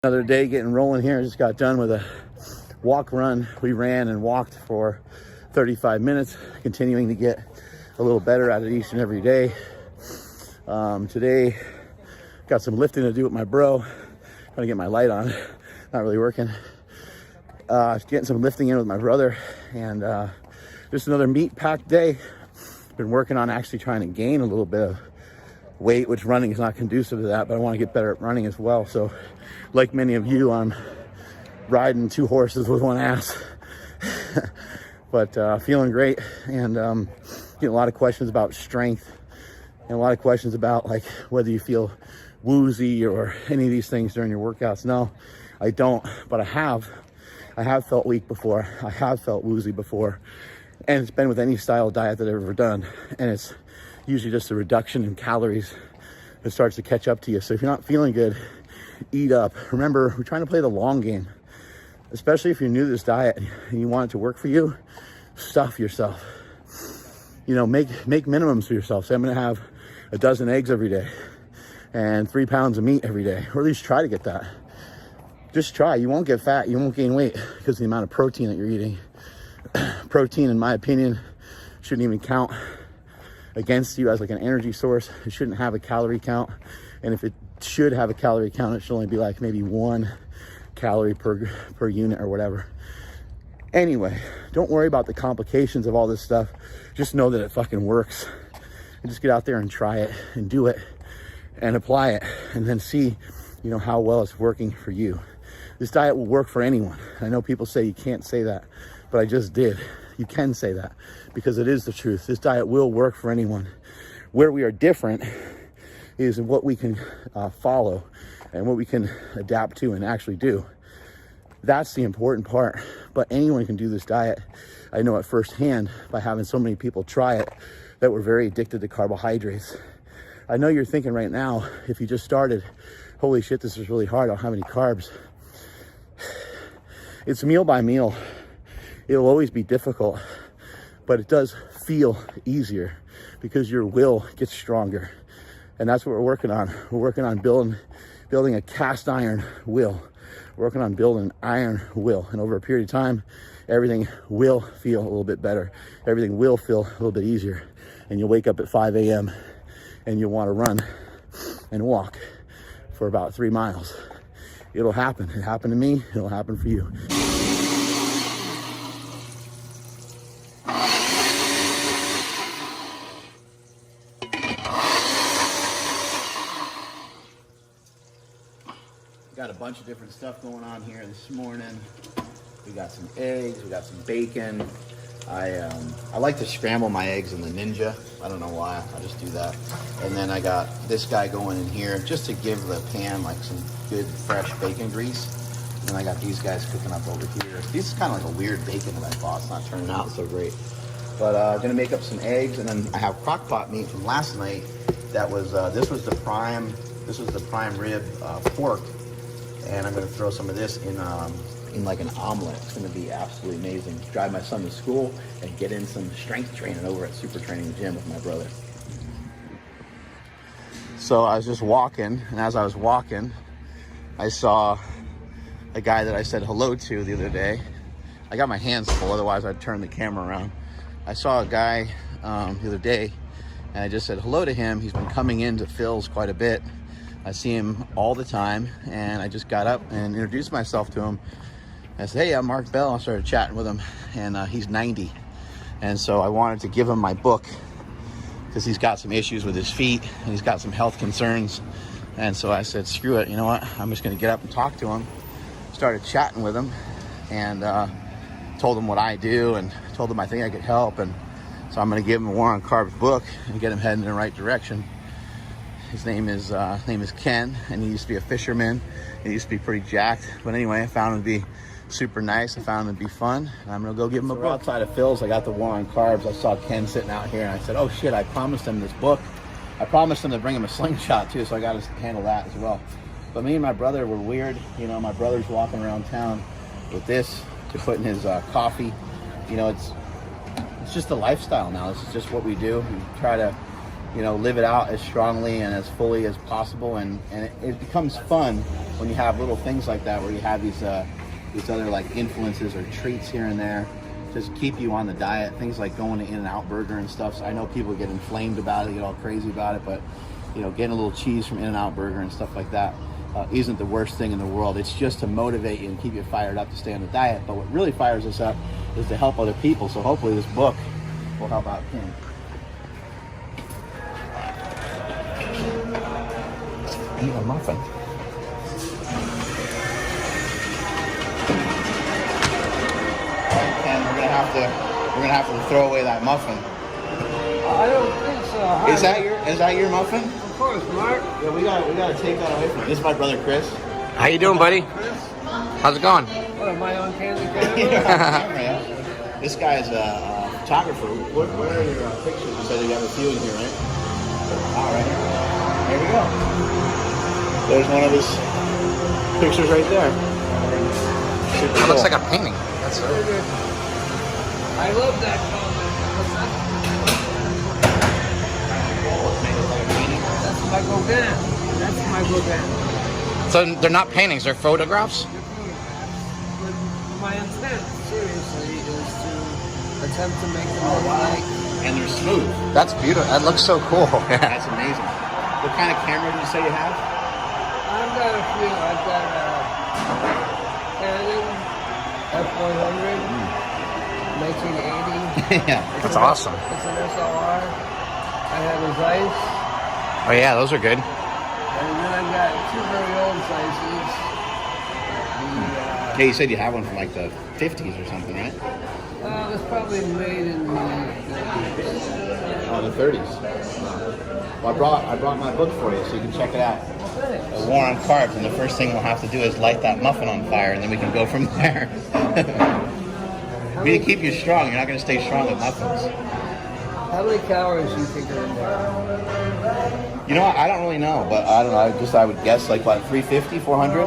Another day getting rolling here. I just got done with a walk run. We ran and walked for 35 minutes, continuing to get a little better at it each and every day. Today, got some lifting to do with my bro. Trying to get my light on, not really working. Getting some lifting in with my brother, and just another meat-packed day. Been working on actually trying to gain a little bit of weight, which running is not conducive to that, but I want to get better at running as well. So like many of you, I'm riding 2 horses with 1 ass. But feeling great, and getting a lot of questions about strength and a lot of questions about like whether you feel woozy or any of these things during your workouts. No, I don't, but I have felt weak before. I have felt woozy before, and it's been with any style diet that I've ever done, and it's usually just a reduction in calories that starts to catch up to you. So if you're not feeling good, eat up. Remember, we're trying to play the long game, especially if you're new to this diet and you want it to work for you. Stuff yourself, you know, make minimums for yourself. Say I'm gonna have a dozen eggs every day and 3 pounds of meat every day, or at least try to get that. Just try. You won't get fat, you won't gain weight because of the amount of protein that you're eating. Protein, in my opinion, shouldn't even count against you as like an energy source. It shouldn't have a calorie count, and if it should have a calorie count, it should only be like maybe 1 calorie per unit or whatever. Anyway, don't worry about the complications of all this stuff. Just know that it fucking works, and just get out there and try it and do it and apply it, and then see, you know, how well it's working for you. This diet will work for anyone. I know people say you can't say that, but I just did. You can say that because it is the truth. This diet will work for anyone. Where we are different is in what we can follow and what we can adapt to and actually do. That's the important part. But anyone can do this diet. I know it firsthand by having so many people try it that were very addicted to carbohydrates. I know you're thinking right now, if you just started, holy shit, this is really hard. I don't have any carbs. It's meal by meal. It'll always be difficult, but it does feel easier because your will gets stronger. And that's what we're working on. We're working on building a cast iron will. We're working on building an iron will. And over a period of time, everything will feel a little bit better. Everything will feel a little bit easier. And you'll wake up at 5 a.m. and you'll want to run and walk for about 3 miles. It'll happen. It happened to me. It'll happen for you. Got a bunch of different stuff going on here this morning. We got some eggs, we got some bacon. I like to scramble my eggs in the Ninja. I don't know why, I just do that. And then I got this guy going in here just to give the pan like some good fresh bacon grease. And then I got these guys cooking up over here. This is kind of like a weird bacon that I bought. It's not turning out so great. But I'm gonna make up some eggs, and then I have crock pot meat from last night. That was this was the prime rib pork. And I'm going to throw some of this in like an omelet. It's going to be absolutely amazing. Drive my son to school and get in some strength training over at SuperTraining gym with my brother. So I was just walking, and as I was walking, I saw a guy that I said hello to the other day. I got my hands full, otherwise I'd turn the camera around. I saw a guy the other day, and I just said hello to him. He's been coming into Phil's quite a bit. I see him all the time, and I just got up and introduced myself to him. I said, hey, I'm Mark Bell. I started chatting with him, and he's 90. And so I wanted to give him my book because he's got some issues with his feet, and he's got some health concerns. And so I said, screw it, you know what? I'm just going to get up and talk to him. Started chatting with him, and told him what I do, and told him I think I could help. And so I'm going to give him a War on Carbs book and get him heading in the right direction. His name is Ken, and he used to be a fisherman. He used to be pretty jacked. But anyway, I found him to be super nice. I found him to be fun. And I'm going to go give him a book. Outside of Phil's, I got the War on Carbs. I saw Ken sitting out here, and I said, oh, shit, I promised him this book. I promised him to bring him a slingshot, too, so I got to handle that as well. But me and my brother were weird. You know, my brother's walking around town with this to put in his coffee. You know, it's just a lifestyle now. This is just what we do. We try to you know, live it out as strongly and as fully as possible. And it becomes fun when you have little things like that, where you have these other like influences or treats here and there, just keep you on the diet. Things like going to In-N-Out Burger and stuff. So I know people get inflamed about it, get all crazy about it, but you know, getting a little cheese from In-N-Out Burger and stuff like that isn't the worst thing in the world. It's just to motivate you and keep you fired up to stay on the diet. But what really fires us up is to help other people. So hopefully this book will help out Kim. Eat a muffin. And we're gonna have to throw away that muffin. I don't think so. Is that your muffin? Of course, Mark. Yeah, we gotta take that away from him. This is my brother Chris. How you doing, buddy? Chris? How's it going? What, am I on Candy Camera? Yeah. This guy's a photographer. What are your pictures? You said you have a few in here, right? All right. There we go. There's one of his pictures right there. Super That cool. looks like a painting. That's I love that comment. That's my Gauguin. That's my Gauguin. So they're not paintings, they're photographs? But my intent, seriously, is to attempt to make them look like... And they're smooth. That's beautiful. That looks so cool. That's amazing. What kind of camera did you say you have? I've got a few. I've got a Canon F100, 1980. Yeah. That's awesome. It's an SLR. I have a Zeiss. Oh yeah, those are good. And then I've got two very old Zeisses. Yeah, you said you have one from like the 50s or something, right? It was probably made in the 30s. Oh, the 30s. Well, I brought my book for you so you can check it out. A War on Carbs, and the first thing we'll have to do is light that muffin on fire, and then we can go from there. We need to keep you strong. You're not going to stay strong with muffins. How many calories do you think are in there? You know what? I don't really know, but I don't know. I would guess like what, 350, 400?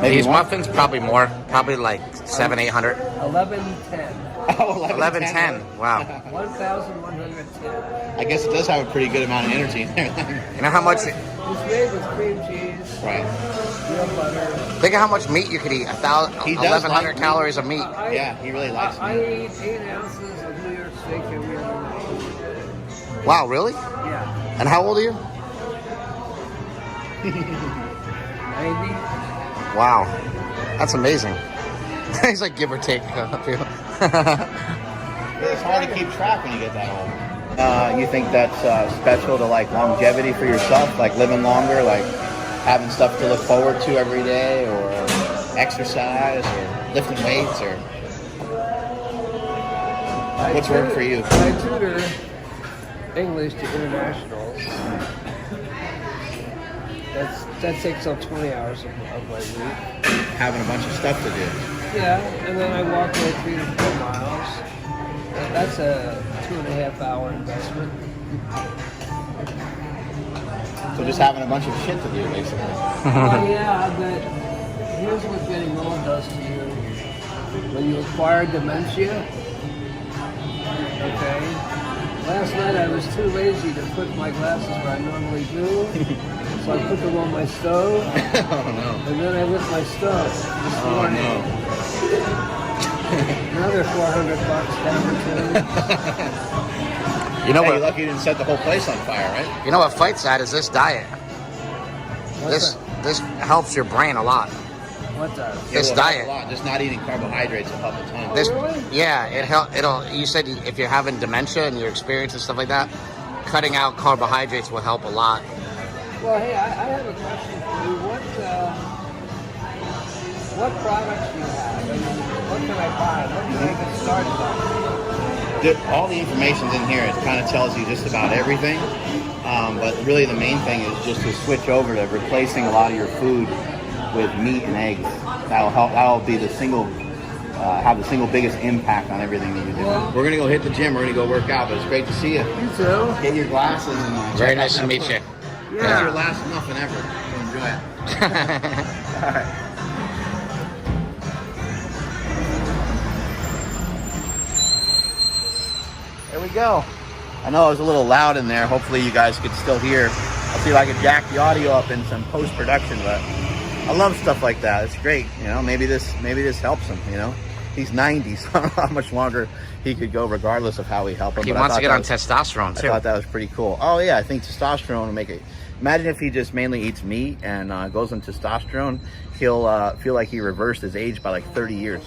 Maybe These more? muffins, probably more. Probably like 700-800. 1110. Oh, 1110. Wow. 1,110. I guess it does have a pretty good amount of energy in there. You know how much? It's made with cream cheese, Right. real butter. Think of how much meat you could eat. 1,100 like calories of meat. Yeah, he really likes I meat. eat 8 ounces of New York steak every other night. Wow, really? Yeah. And how old are you? 90. Wow, that's amazing. He's like give or take. It's hard to keep track when you get that old. You think that's special to like longevity for yourself, like living longer, like having stuff to look forward to every day, or exercise, or lifting weights, or what's worked for you? I tutor English to internationals. That takes up 20 hours of my week. Having a bunch of stuff to do. Yeah, and then I walk like 3 to 4 miles. That's a 2.5 hour investment. So just having a bunch of shit to do, basically. Well, yeah, but here's what getting old does to you. When you acquire dementia, okay, last night I was too lazy to put my glasses where I normally do, so I put them on my stove, Oh and then I lit my stove this no. morning. Oh Now they're $400 down. You know Hey, you're what? lucky you didn't set the whole place on fire, right? You know what fights that is this diet. What's This helps your brain a lot. What does? This It'll help diet. a lot. Just not eating carbohydrates a couple times. This, Really? yeah, it'll. You said if you're having dementia and your experience and stuff like that, cutting out carbohydrates will help a lot. Well, hey, I have a question for you. What products do you have? I mean, what can I buy? What can I get started on? All the information's in here. It kind of tells you just about everything. But really the main thing is just to switch over to replacing a lot of your food with meat and eggs. That'll help. That'll be the single, have the single biggest impact on everything that you do. Well, We're gonna go hit the gym. We're gonna go work out. But it's great to see you. You too. Get your glasses and Very check nice out to that meet book. you. That's your last muffin ever. Enjoy it. All right. There we go. I know I was a little loud in there. Hopefully you guys could still hear. I'll see if I can jack the audio up in some post-production, but I love stuff like that. It's great. You know, maybe this helps him, you know. He's 90, so I don't know how much longer he could go regardless of how we help him. He wants to get on testosterone too. I thought that was pretty cool. Oh yeah, I think testosterone will make it. Imagine if he just mainly eats meat and goes on testosterone, he'll feel like he reversed his age by like 30 years.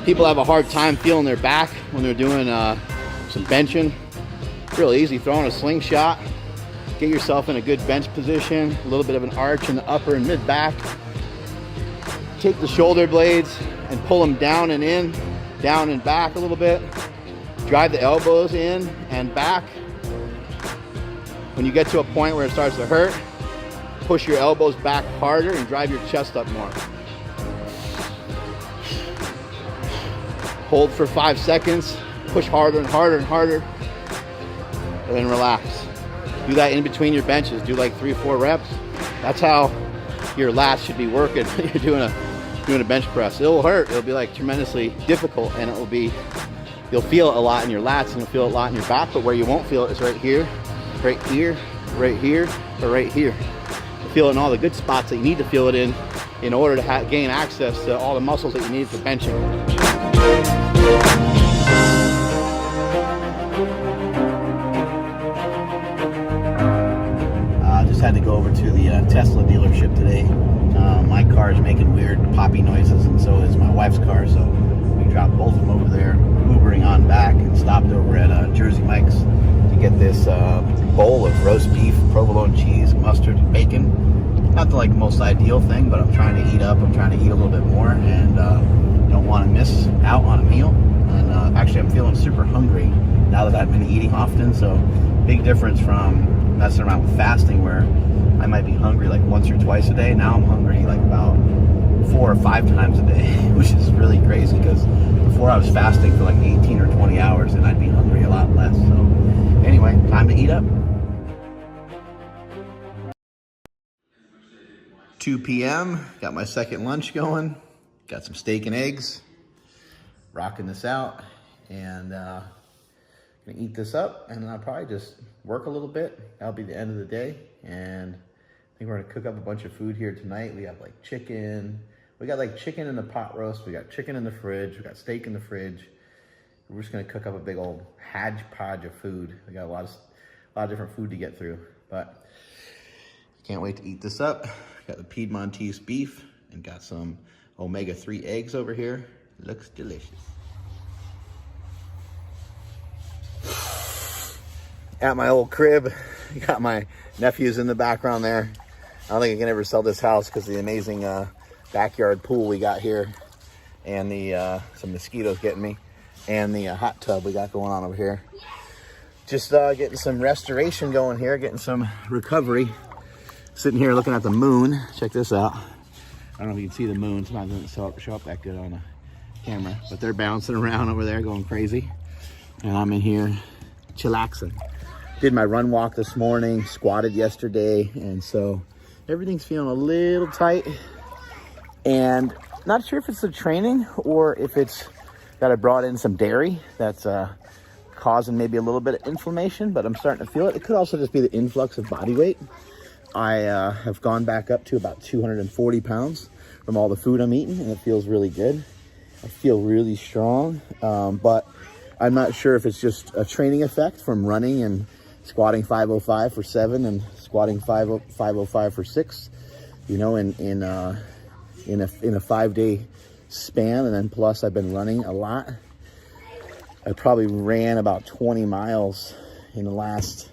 People have a hard time feeling their back when they're doing some benching. Real easy, throwing a slingshot. Get yourself in a good bench position, a little bit of an arch in the upper and mid back. Take the shoulder blades and pull them down and in, down and back a little bit. Drive the elbows in and back. When you get to a point where it starts to hurt, push your elbows back harder and drive your chest up more. Hold for 5 seconds, push harder and harder and harder, and then relax. Do that in between your benches. Do like 3 or 4 reps. That's how your lats should be working when you're doing a bench press. It will hurt. It'll be like tremendously difficult, and it will be, you'll feel it a lot in your lats and you'll feel it a lot in your back, but where you won't feel it is right here, right here, right here, or right here. You'll feel it in all the good spots that you need to feel it in in order to gain access to all the muscles that you need for benching. Just had to go over to the Tesla dealership today. My car is making weird poppy noises, and so is my wife's car, so we dropped both of them over there, Ubering on back, and stopped over at Jersey Mike's to get this bowl of roast beef, provolone cheese, mustard, and bacon. Not the most ideal thing, but I'm trying to eat up. I'm trying to eat a little bit more, and don't want to miss out on a meal. And actually, I'm feeling super hungry now that I've been eating often, so big difference from messing around with fasting, where I might be hungry like once or twice a day. Now I'm hungry like about 4 or 5 times a day, which is really crazy, because before I was fasting for like 18 or 20 hours and I'd be hungry a lot less. So anyway, time to eat up. 2 p.m. Got my second lunch going. Got some steak and eggs. Rocking this out, and gonna eat this up, and then I'll probably just work a little bit. That'll be the end of the day, and I think we're gonna cook up a bunch of food here tonight. We have like chicken. We got like chicken in the pot roast. We got chicken in the fridge. We got steak in the fridge. We're just gonna cook up a big old hodgepodge of food. We got a lot of different food to get through, but can't wait to eat this up. Got the Piedmontese beef and got some omega-3 eggs over here. Looks delicious. At my old crib, got my nephews in the background there. I don't think I can ever sell this house because of the amazing backyard pool we got here, and the some mosquitoes getting me, and the hot tub we got going on over here. Just getting some restoration going here, getting some recovery. Sitting here looking at the moon. Check this out. I don't know if you can see the moon. Sometimes it doesn't show up that good on the camera, but they're bouncing around over there going crazy, and I'm in here chillaxing. Did my run walk this morning, squatted yesterday, and so everything's feeling a little tight, and not sure if it's the training or if it's that I brought in some dairy that's causing maybe a little bit of inflammation, but I'm starting to feel it. It could also just be the influx of body weight. I have gone back up to about 240 pounds from all the food I'm eating, and it feels really good. I feel really strong, but I'm not sure if it's just a training effect from running and squatting 505 for 7 and squatting 505 for 6, you know, in a 5-day span, and then plus I've been running a lot. I probably ran about 20 miles in the last,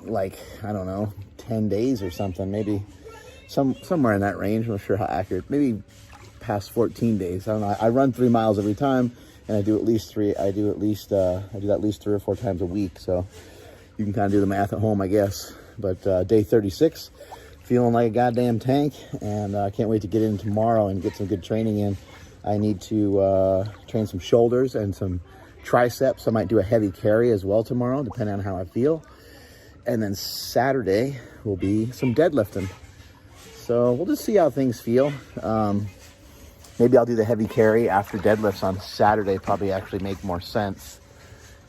like, I don't know, 10 days or something, maybe somewhere in that range. I'm not sure how accurate, maybe past 14 days. I don't know. I run 3 miles every time, and I do at least that at least 3 or 4 times a week. So you can kind of do the math at home, I guess. But day 36, feeling like a goddamn tank, and I can't wait to get in tomorrow and get some good training in. I need to train some shoulders and some triceps. I might do a heavy carry as well tomorrow, depending on how I feel. And then Saturday will be some deadlifting. So we'll just see how things feel. Maybe I'll do the heavy carry after deadlifts on Saturday. Probably actually make more sense.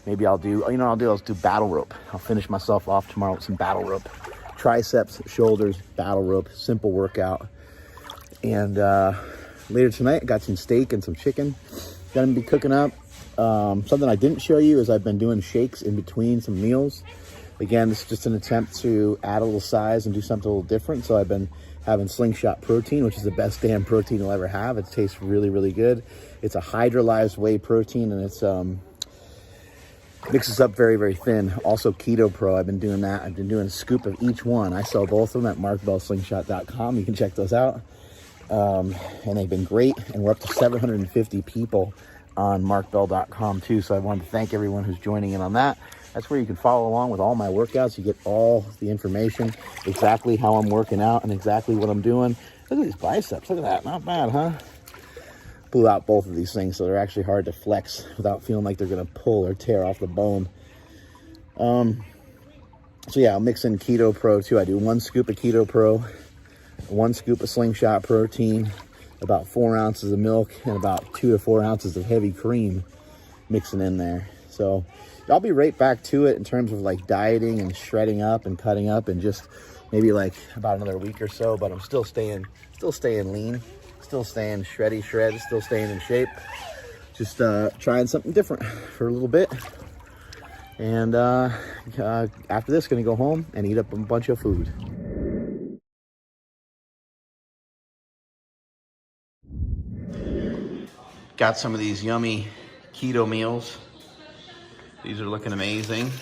Maybe I'll do battle rope. I'll finish myself off tomorrow with some battle rope. Triceps, shoulders, battle rope, simple workout. And later tonight, I got some steak and some chicken. Gonna be cooking up. Something I didn't show you is I've been doing shakes in between some meals. Again, this is just an attempt to add a little size and do something a little different. So I've been having Slingshot protein, which is the best damn protein you'll ever have. It tastes really, really good. It's a hydrolyzed whey protein, and it's mixes up very, very thin. Also Keto Pro, I've been doing that. I've been doing a scoop of each one. I sell both of them at MBSlingshot.com. You can check those out. And they've been great. And we're up to 750 people on markbell.com too. So I wanted to thank everyone who's joining in on that. That's where you can follow along with all my workouts. You get all the information, exactly how I'm working out and exactly what I'm doing. Look at these biceps. Look at that. Not bad, huh? Blew out both of these things, so they're actually hard to flex without feeling like they're going to pull or tear off the bone. So yeah, I'll mix in Keto Pro too. I do 1 scoop of Keto Pro, 1 scoop of Slingshot protein, about 4 ounces of milk, and about 2 to 4 ounces of heavy cream mixing in there. So I'll be right back to it in terms of like dieting and shredding up and cutting up in just maybe like about another week or so. But I'm still staying lean, still staying shred, still staying in shape. Just trying something different for a little bit. And after this, gonna go home and eat up a bunch of food. Got some of these yummy keto meals. These are looking amazing.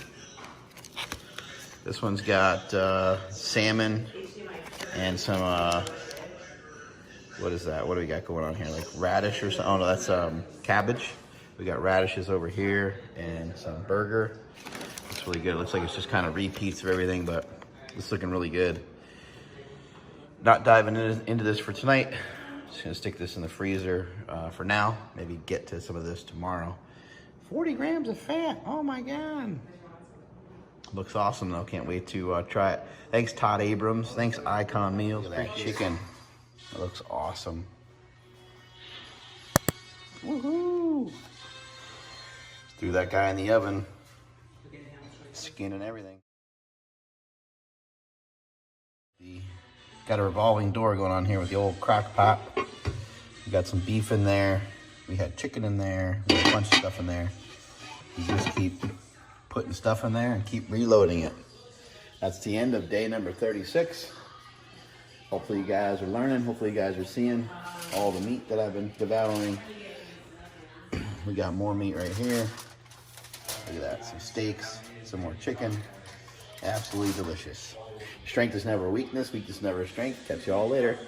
This one's got salmon and some, what is that? What do we got going on here? Like radish or something? Oh no, that's cabbage. We got radishes over here and some burger. It's really good. It looks like it's just kind of repeats of everything, but it's looking really good. Not diving into this for tonight. Just gonna stick this in the freezer for now. Maybe get to some of this tomorrow. 40 grams of fat, oh my God. Looks awesome though, can't wait to try it. Thanks Todd Abrams, thanks Icon Meals. Look at that chicken, it looks awesome. Woohoo! Threw that guy in the oven. Skin and everything. Got a revolving door going on here with the old crock pot. We got some beef in there. We had chicken in there. We had a bunch of stuff in there. You just keep putting stuff in there and keep reloading it. That's the end of day number 36. Hopefully you guys are learning. Hopefully you guys are seeing all the meat that I've been devouring. We got more meat right here. Look at that, some steaks, some more chicken. Absolutely delicious. Strength is never weakness, weakness never strength. Catch you all later.